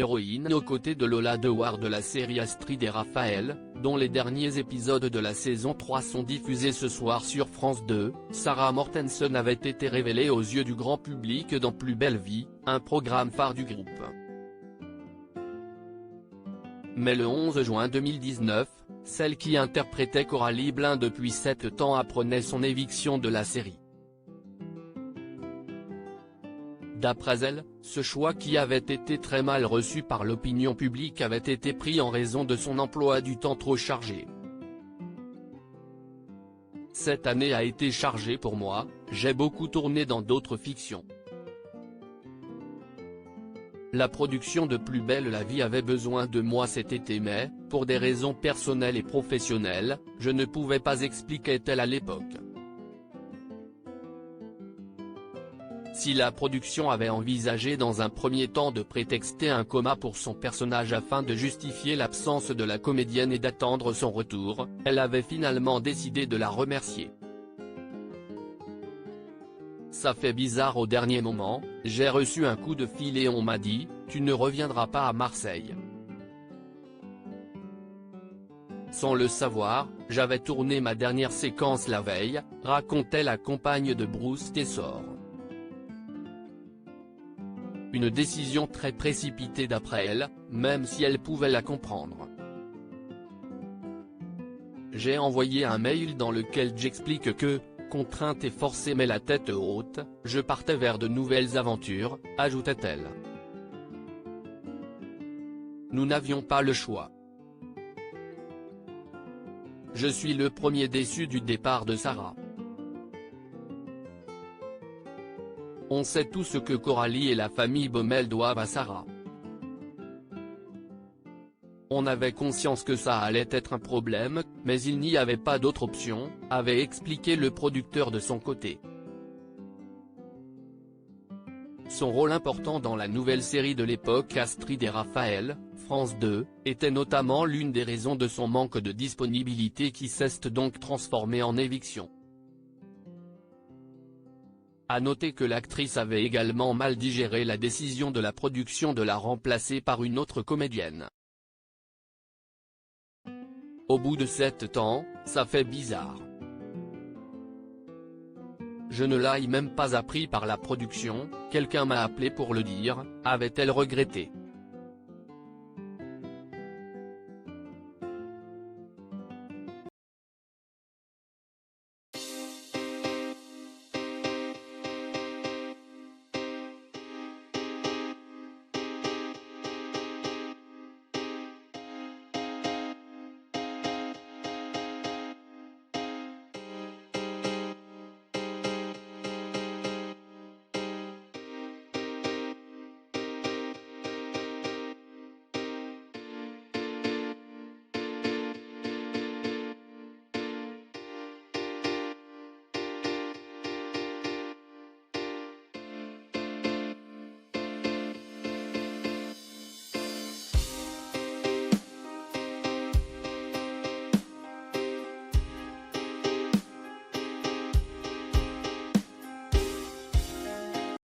héroïne aux côtés de Lola Dewar de la série Astrid et Raphaël, dont les derniers épisodes de la saison 3 sont diffusés ce soir sur France 2, Sarah Mortensen avait été révélée aux yeux du grand public dans Plus belle vie, un programme phare du groupe. Mais le 11 juin 2019, celle qui interprétait Coralie Blin depuis 7 ans apprenait son éviction de la série. D'après elle, ce choix qui avait été très mal reçu par l'opinion publique avait été pris en raison de son emploi du temps trop chargé. Cette année a été chargée pour moi, j'ai beaucoup tourné dans d'autres fictions. La production de Plus belle la vie avait besoin de moi cet été mais, pour des raisons personnelles et professionnelles, je ne pouvais pas, expliquait-elle à l'époque. Si la production avait envisagé dans un premier temps de prétexter un coma pour son personnage afin de justifier l'absence de la comédienne et d'attendre son retour, elle avait finalement décidé de la remercier. Ça fait bizarre au dernier moment, j'ai reçu un coup de fil et on m'a dit, tu ne reviendras pas à Marseille. Sans le savoir, j'avais tourné ma dernière séquence la veille, racontait la compagne de Bruce Tessor. Une décision très précipitée d'après elle, même si elle pouvait la comprendre. J'ai envoyé un mail dans lequel j'explique que, contrainte et forcée mais la tête haute, je partais vers de nouvelles aventures, ajoutait-elle. Nous n'avions pas le choix. Je suis le premier déçu du départ de Sarah. On sait tout ce que Coralie et la famille Baumel doivent à Sarah. On avait conscience que ça allait être un problème, mais il n'y avait pas d'autre option, avait expliqué le producteur de son côté. Son rôle important dans la nouvelle série de l'époque Astrid et Raphaël, France 2, était notamment l'une des raisons de son manque de disponibilité qui s'est donc transformé en éviction. À noter que l'actrice avait également mal digéré la décision de la production de la remplacer par une autre comédienne. Au bout de 7 ans, ça fait bizarre. Je ne l'ai même pas appris par la production, quelqu'un m'a appelé pour le dire, avait-elle regretté.